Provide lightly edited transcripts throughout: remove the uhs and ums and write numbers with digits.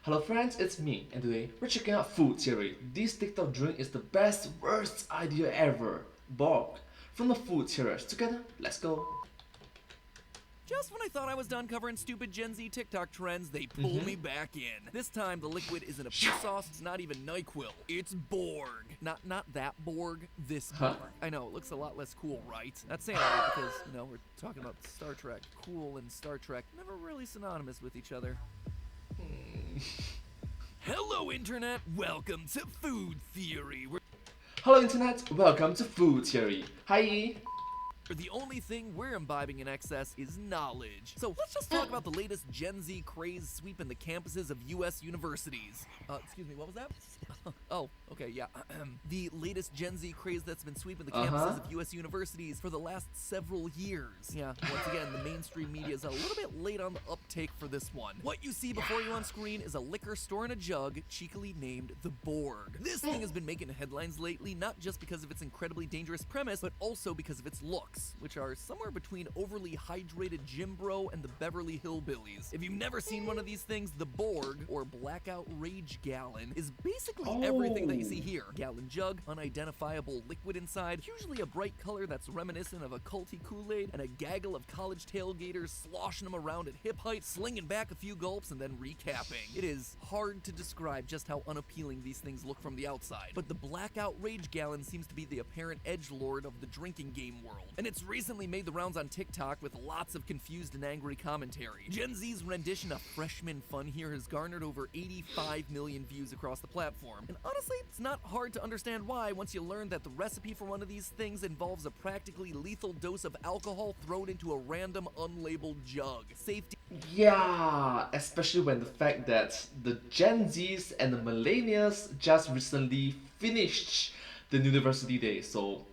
Hello friends, it's me, and today we're checking out food theory. This TikTok drink is the best, worst idea ever. BORG. From the food theorists. Together, let's go. Just when I thought I was done covering stupid Gen Z TikTok trends, they pull me back in. This time, the liquid isn't a pea sauce, it's not even NyQuil. It's BORG. Not that Borg, this Borg. I know, it looks a lot less cool, right? That's saying that because, we're talking about Star Trek. Cool and Star Trek, never really synonymous with each other. Hello, Internet! Welcome to Food Theory. Hello Internet, welcome to food theory. Hi. The only thing we're imbibing in excess is knowledge. So let's just talk about the latest Gen Z craze sweeping the campuses of US universities. Excuse me, what was that? Oh, okay, yeah. The latest Gen Z craze that's been sweeping the campuses of US universities for the last several years. Yeah, once again, the mainstream media is a little bit late on the uptake for this one. What you see before you on screen is a liquor store in a jug, cheekily named the BORG. This thing has been making headlines lately, not just because of its incredibly dangerous premise, but also because of its looks, which are somewhere between overly hydrated Jim Bro and the Beverly Hillbillies. If you've never seen one of these things, the BORG, or Blackout Rage Gallon, is basically everything that you see here. Gallon jug, unidentifiable liquid inside, usually a bright color that's reminiscent of a culty Kool-Aid, and a gaggle of college tailgaters sloshing them around at hip height, slinging back a few gulps, and then recapping. It is hard to describe just how unappealing these things look from the outside, but the Blackout Rage Gallon seems to be the apparent edgelord of the drinking game world, and it's recently made the rounds on TikTok with lots of confused and angry commentary. Gen Z's rendition of Freshman Fun here has garnered over 85 million views across the platform, and honestly, it's not hard to understand why once you learn that the recipe for one of these things involves a practically lethal dose of alcohol thrown into a random unlabeled jug. Safety. Yeah, especially when the fact that the Gen Zs and the millennials just recently finished the university days, so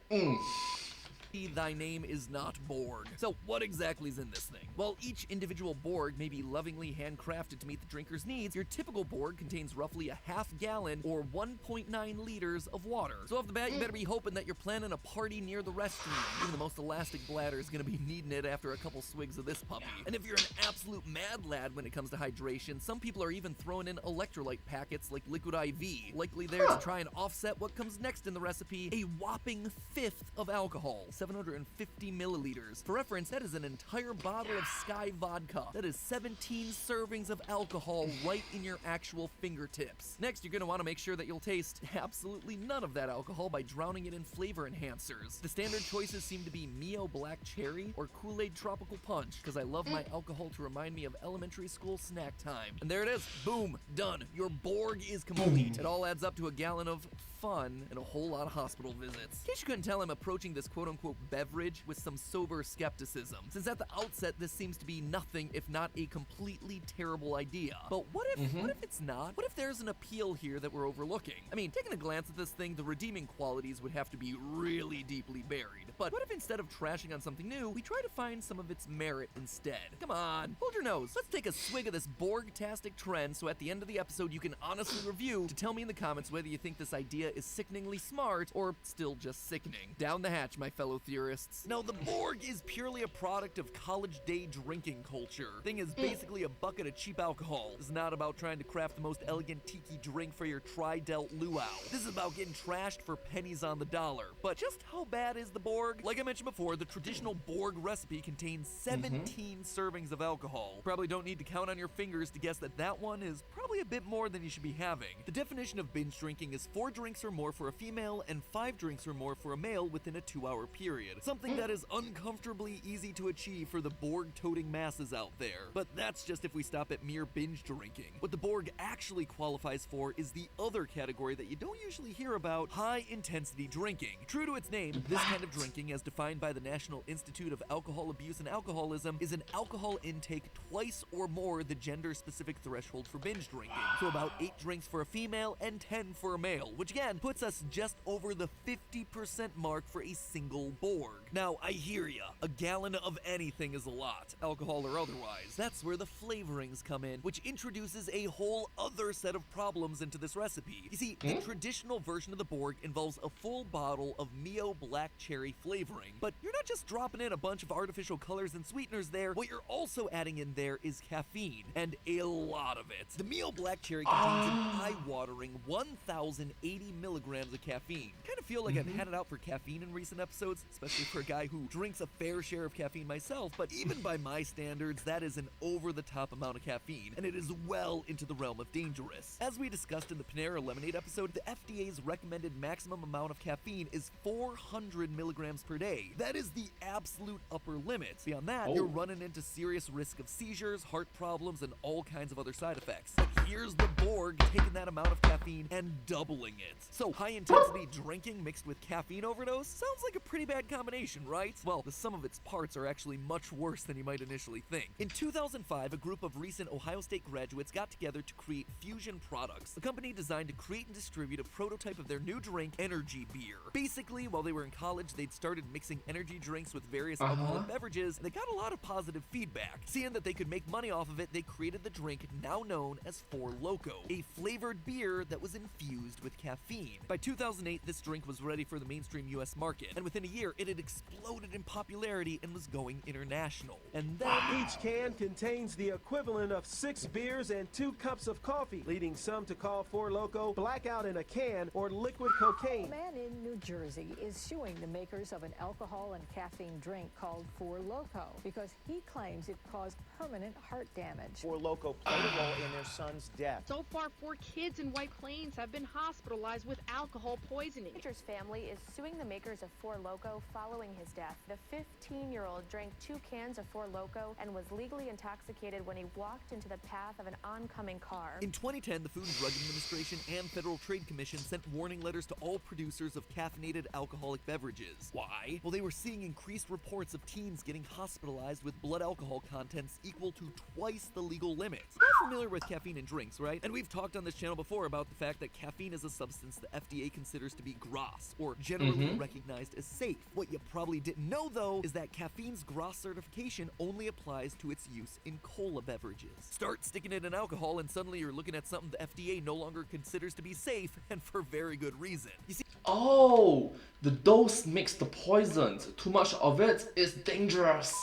Thy name is not BORG. So what exactly is in this thing? While each individual BORG may be lovingly handcrafted to meet the drinker's needs, your typical BORG contains roughly a half gallon or 1.9 liters of water. So off the bat, you better be hoping that you're planning a party near the restroom. Even the most elastic bladder is gonna be needing it after a couple swigs of this puppy. And if you're an absolute mad lad when it comes to hydration, some people are even throwing in electrolyte packets like Liquid IV, likely there to try and offset what comes next in the recipe, a whopping fifth of alcohol. 750 milliliters. For reference, that is an entire bottle of Sky vodka. That is 17 servings of alcohol right in your actual fingertips. Next, you're going to want to make sure that you'll taste absolutely none of that alcohol by drowning it in flavor enhancers. The standard choices seem to be Mio Black Cherry or Kool-Aid Tropical Punch, because I love my alcohol to remind me of elementary school snack time. And there it is. Boom. Done. Your BORG is complete. It all adds up to a gallon of fun and a whole lot of hospital visits. In case you couldn't tell, I'm approaching this quote-unquote beverage with some sober skepticism, since at the outset this seems to be nothing if not a completely terrible idea. But what if it's not? What if there's an appeal here that we're overlooking? I mean, taking a glance at this thing, the redeeming qualities would have to be really deeply buried. But what if instead of trashing on something new, we try to find some of its merit instead? Come on, hold your nose. Let's take a swig of this BORG-tastic trend so at the end of the episode you can honestly review to tell me in the comments whether you think this idea is sickeningly smart or still just sickening. Down the hatch, my fellow theorists. No, the BORG is purely a product of college day drinking culture. Thing is basically a bucket of cheap alcohol. This is not about trying to craft the most elegant tiki drink for your tri-delt luau. This is about getting trashed for pennies on the dollar. But just how bad is the BORG? Like I mentioned before, the traditional BORG recipe contains 17 servings of alcohol. Probably don't need to count on your fingers to guess that that one is probably a bit more than you should be having. The definition of binge drinking is 4 drinks or more for a female and 5 drinks or more for a male within a 2-hour period. Something that is uncomfortably easy to achieve for the BORG-toting masses out there. But that's just if we stop at mere binge drinking. What the BORG actually qualifies for is the other category that you don't usually hear about, high-intensity drinking. True to its name, this kind of drinking, as defined by the National Institute of Alcohol Abuse and Alcoholism, is an alcohol intake twice or more the gender-specific threshold for binge drinking. So about 8 drinks for a female and 10 for a male, which again and puts us just over the 50% mark for a single Borg. Now, I hear ya. A gallon of anything is a lot, alcohol or otherwise. That's where the flavorings come in, which introduces a whole other set of problems into this recipe. You see, the traditional version of the Borg involves a full bottle of Mio black cherry flavoring, but you're not just dropping in a bunch of artificial colors and sweeteners there. What you're also adding in there is caffeine, and a lot of it. The Mio black cherry contains an eye-watering 1,080 milligrams of caffeine. Kind of feel like I've had it out for caffeine in recent episodes, especially for a guy who drinks a fair share of caffeine myself, but even by my standards, that is an over-the-top amount of caffeine, and it is well into the realm of dangerous. As we discussed in the Panera Lemonade episode, the FDA's recommended maximum amount of caffeine is 400 milligrams per day. That is the absolute upper limit. Beyond that, you're running into serious risk of seizures, heart problems, and all kinds of other side effects. But here's the Borg taking that amount of caffeine and doubling it. So high-intensity drinking mixed with caffeine overdose sounds like a pretty bad combination, right? Well, the sum of its parts are actually much worse than you might initially think. In 2005, a group of recent Ohio State graduates got together to create Fusion Products, a company designed to create and distribute a prototype of their new drink, Energy Beer. Basically, while they were in college, they'd started mixing energy drinks with various alcoholic beverages, and they got a lot of positive feedback. Seeing that they could make money off of it, they created the drink now known as Four Loko, a flavored beer that was infused with caffeine. By 2008, this drink was ready for the mainstream US market, and within a year, it had exploded in popularity and was going international. And then each can contains the equivalent of 6 beers and 2 cups of coffee, leading some to call Four Loko blackout in a can or liquid cocaine. A man in New Jersey is suing the makers of an alcohol and caffeine drink called Four Loko because he claims it caused permanent heart damage. Four Loko played a role in their son's death. So far, 4 kids in White Plains have been hospitalized with alcohol poisoning. Richard's family is suing the makers of Four Loko following his death. The 15-year-old drank 2 cans of Four Loko and was legally intoxicated when he walked into the path of an oncoming car. in 2010, the Food and Drug Administration and Federal Trade Commission sent warning letters to all producers of caffeinated alcoholic beverages. Why? Well, they were seeing increased reports of teens getting hospitalized with blood alcohol contents equal to twice the legal limit. You're familiar with caffeine in drinks, right? And we've talked on this channel before about the fact that caffeine is a substance the FDA considers to be GRAS, or generally recognized as safe. What you probably didn't know, though, is that caffeine's GRAS certification only applies to its use in cola beverages. Start sticking it in alcohol and suddenly you're looking at something the FDA no longer considers to be safe, and for very good reason. You see, Oh, the dose makes the poison. Too much of it is dangerous.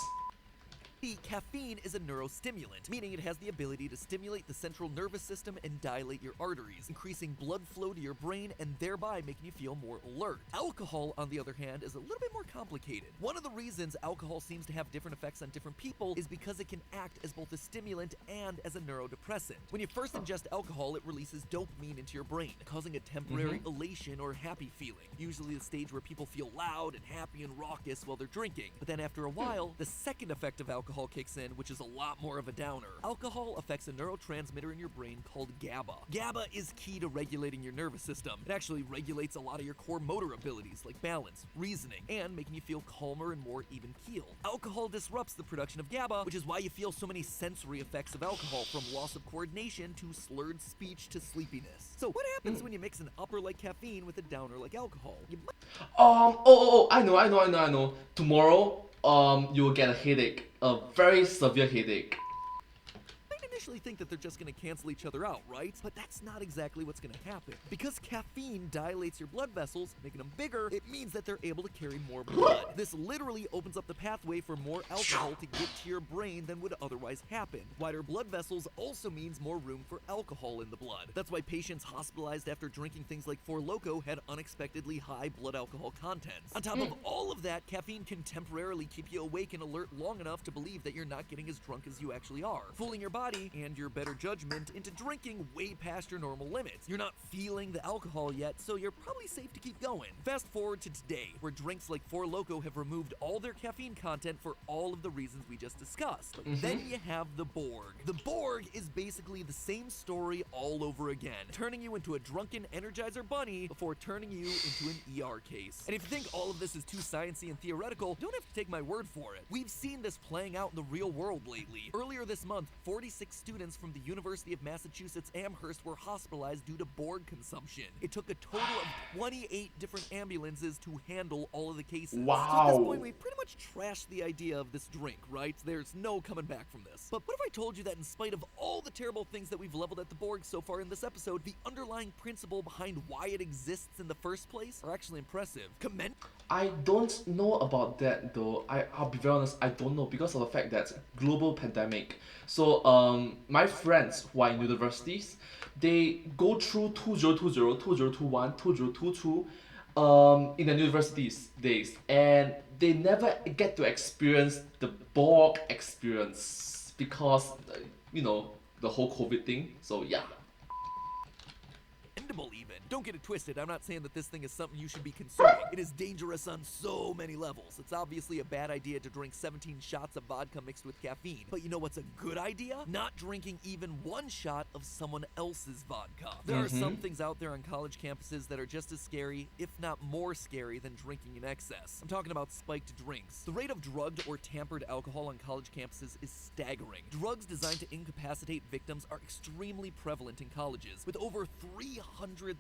caffeine is a neurostimulant, meaning it has the ability to stimulate the central nervous system and dilate your arteries, increasing blood flow to your brain and thereby making you feel more alert. Alcohol, on the other hand, is a little bit more complicated. One of the reasons alcohol seems to have different effects on different people is because it can act as both a stimulant and as a neurodepressant. When you first ingest alcohol, it releases dopamine into your brain, causing a temporary elation or happy feeling, usually the stage where people feel loud and happy and raucous while they're drinking. But then after a while, the second effect of alcohol kicks in, which is a lot more of a downer. Alcohol affects a neurotransmitter in your brain called GABA. GABA is key to regulating your nervous system. It actually regulates a lot of your core motor abilities like balance, reasoning, and making you feel calmer and more even-keeled. Alcohol disrupts the production of GABA, which is why you feel so many sensory effects of alcohol, from loss of coordination to slurred speech to sleepiness. So what happens when you mix an upper like caffeine with a downer like alcohol? I know. Tomorrow, you will get a headache, a very severe headache. Might initially think that they're just going to cancel each other out, right? But that's not exactly what's going to happen. Because caffeine dilates your blood vessels, making them bigger, it means that they're able to carry more blood. This literally opens up the pathway for more alcohol to get to your brain than would otherwise happen. Wider blood vessels also means more room for alcohol in the blood. That's why patients hospitalized after drinking things like Four Loko had unexpectedly high blood alcohol contents. On top of all of that, caffeine can temporarily keep you awake and alert long enough to believe that you're not getting as drunk as you actually are, fooling your body and your better judgment into drinking way past your normal limits. You're not feeling the alcohol yet, so you're probably safe to keep going. Fast forward to today, where drinks like Four Loko have removed all their caffeine content for all of the reasons we just discussed. But then you have the Borg. The Borg is basically the same story all over again, turning you into a drunken Energizer bunny before turning you into an ER case. And if you think all of this is too sciencey and theoretical, don't have to take my word for it. We've seen this playing out in the real world lately. Earlier this month, 46 students from the University of Massachusetts Amherst were hospitalized due to BORG consumption. It took a total of 28 different ambulances to handle all of the cases. So at this point, we pretty much trashed the idea of this drink, right? There's no coming back from this. But what if I told you that in spite of all the terrible things that we've leveled at the BORG so far in this episode, the underlying principle behind why it exists in the first place are actually impressive? I don't know about that though. I'll be very honest, I don't know because of the fact that global pandemic. So my friends who are in universities, they go through 2020, 2021, 2022 in the universities days, and they never get to experience the BORG experience because the whole COVID thing. So yeah. Even. Don't get it twisted, I'm not saying that this thing is something you should be consuming. It is dangerous on so many levels. It's obviously a bad idea to drink 17 shots of vodka mixed with caffeine. But you know what's a good idea? Not drinking even one shot of someone else's vodka. There are some things out there on college campuses that are just as scary, if not more scary, than drinking in excess. I'm talking about spiked drinks. The rate of drugged or tampered alcohol on college campuses is staggering. Drugs designed to incapacitate victims are extremely prevalent in colleges, with over 300,000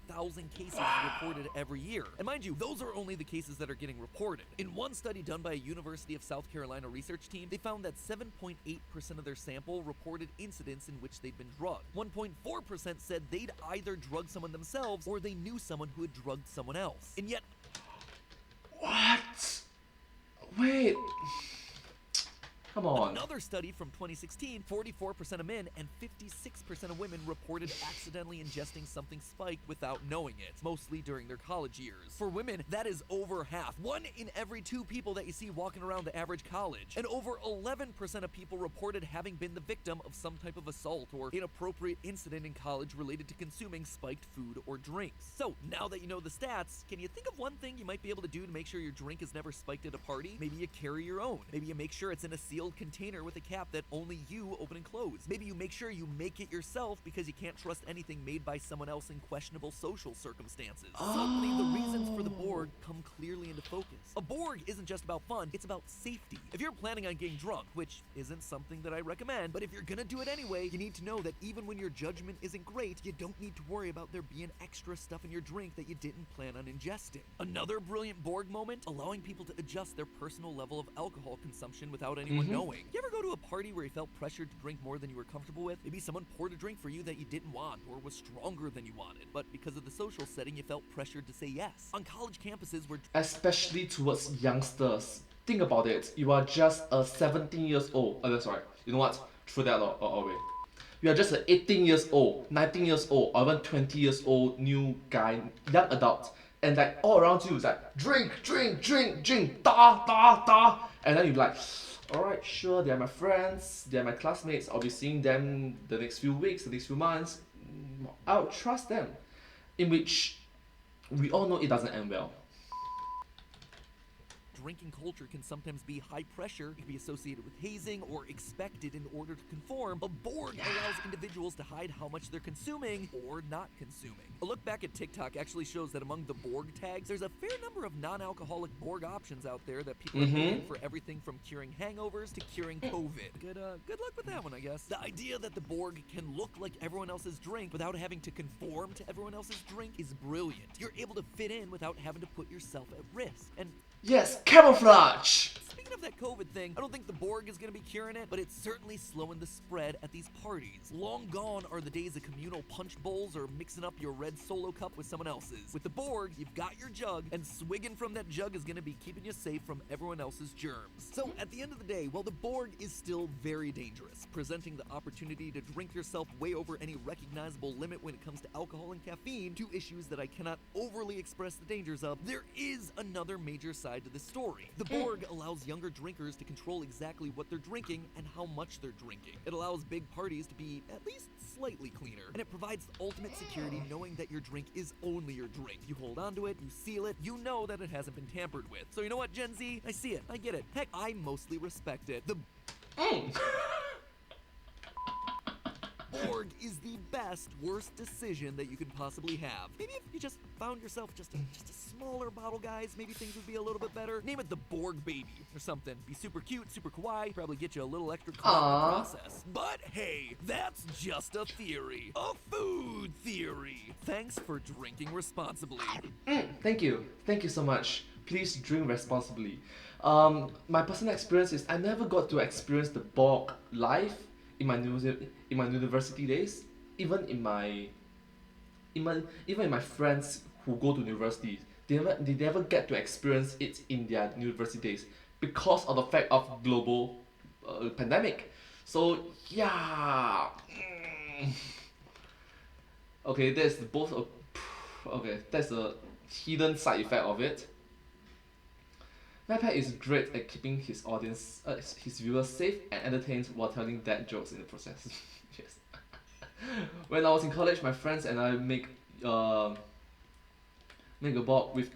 cases reported every year. And mind you, those are only the cases that are getting reported. In one study done by a University of South Carolina research team, they found that 7.8% of their sample reported incidents in which they'd been drugged. 1.4% said they'd either drugged someone themselves or they knew someone who had drugged someone else. And yet... What? Wait. Come on. Another study from 2016, 44% of men and 56% of women reported accidentally ingesting something spiked without knowing it, mostly during their college years. For women, that is over half. 1 in every 2 people that you see walking around the average college. And over 11% of people reported having been the victim of some type of assault or inappropriate incident in college related to consuming spiked food or drinks. So, now that you know the stats, can you think of one thing you might be able to do to make sure your drink is never spiked at a party? Maybe you carry your own. Maybe you make sure it's in a sealed container with a cap that only you open and close. Maybe you make sure you make it yourself because you can't trust anything made by someone else in questionable social circumstances. Suddenly, the reasons for the BORG come clearly into focus. A BORG isn't just about fun, it's about safety. If you're planning on getting drunk, which isn't something that I recommend, but if you're gonna do it anyway, you need to know that even when your judgment isn't great, you don't need to worry about there being extra stuff in your drink that you didn't plan on ingesting. Another brilliant BORG moment, allowing people to adjust their personal level of alcohol consumption without anyone knowing. You ever go to a party where you felt pressured to drink more than you were comfortable with? Maybe someone poured a drink for you that you didn't want or was stronger than you wanted, but because of the social setting, you felt pressured to say yes. On college campuses where... Especially towards youngsters. Think about it. You are just a 17 years old. Oh, that's right. You know what? Throw that away. You are just an 18 years old, 19 years old, or even 20 years old new guy, young adult. And like all around you is like, drink, drink, drink, drink, da, da, da. And then you're like, alright, sure, they're my friends, they're my classmates, I'll be seeing them the next few weeks, the next few months. I'll trust them. In which we all know it doesn't end well. Drinking culture can sometimes be high pressure, it can be associated with hazing, or expected in order to conform. A BORG allows individuals to hide how much they're consuming or not consuming. A look back at TikTok actually shows that among the BORG tags, there's a fair number of non-alcoholic BORG options out there that people are using for everything from curing hangovers to curing COVID. Good luck with that one, I guess. The idea that the BORG can look like everyone else's drink without having to conform to everyone else's drink is brilliant. You're able to fit in without having to put yourself at risk. And yes, camouflage! speaking of that COVID thing, I don't think the BORG is going to be curing it, but it's certainly slowing the spread at these parties. Long gone are the days of communal punch bowls or mixing up your red solo cup with someone else's. With the BORG, you've got your jug, and swigging from that jug is going to be keeping you safe from everyone else's germs. So at the end of the day, while the BORG is still very dangerous, presenting the opportunity to drink yourself way over any recognizable limit when it comes to alcohol and caffeine, two issues that I cannot overly express the dangers of, there is another major side to the story. The BORG allows younger drinkers to control exactly what they're drinking and how much they're drinking. It allows big parties to be at least slightly cleaner, and it provides the ultimate security knowing that your drink is only your drink. You hold onto it, you seal it, you know that it hasn't been tampered with. So you know what, Gen Z? I see it, I get it. Heck, I mostly respect it. The BORG is the best best, worst decision that you could possibly have. Maybe if you just found yourself just a smaller bottle, guys, maybe things would be a little bit better. Name it the Borg Baby or something. Be super cute, super kawaii, probably get you a little extra clout in the Aww. process. But hey, that's just a theory. A food theory. Thanks for drinking responsibly. Thank you. Thank you so much. Please drink responsibly. My personal experience is I never got to experience the BORG live in my university days. Even in my friends who go to university, they never get to experience it in their university days because of the fact of global pandemic. So yeah. Okay, that's both okay, that's a hidden side effect of it. MadPat is great at keeping his audience, his viewers safe and entertained while telling dad jokes in the process. Yes. When I was in college, my friends and I make a BORG with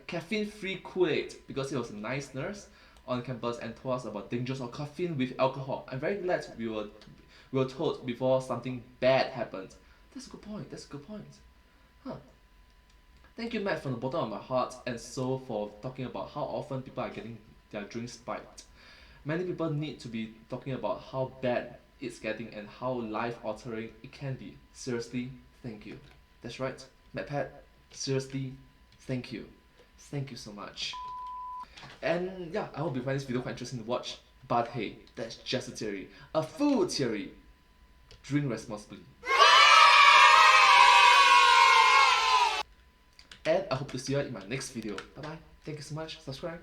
caffeine-free Kool-Aid because he was a nice nurse on campus and told us about dangers of caffeine with alcohol. I'm very glad we were told before something bad happened. That's a good point. That's a good point. Huh. Thank you, Matt, from the bottom of my heart and soul for talking about how often people are getting their drinks spiked. Many people need to be talking about how bad it's getting and how life-altering it can be. Seriously, thank you. That's right, MadPat. Seriously, thank you. Thank you so much. And yeah, I hope you find this video quite interesting to watch. But hey, that's just a theory. A food theory. Drink responsibly. And I hope to see you in my next video. Bye bye. Thank you so much. Subscribe.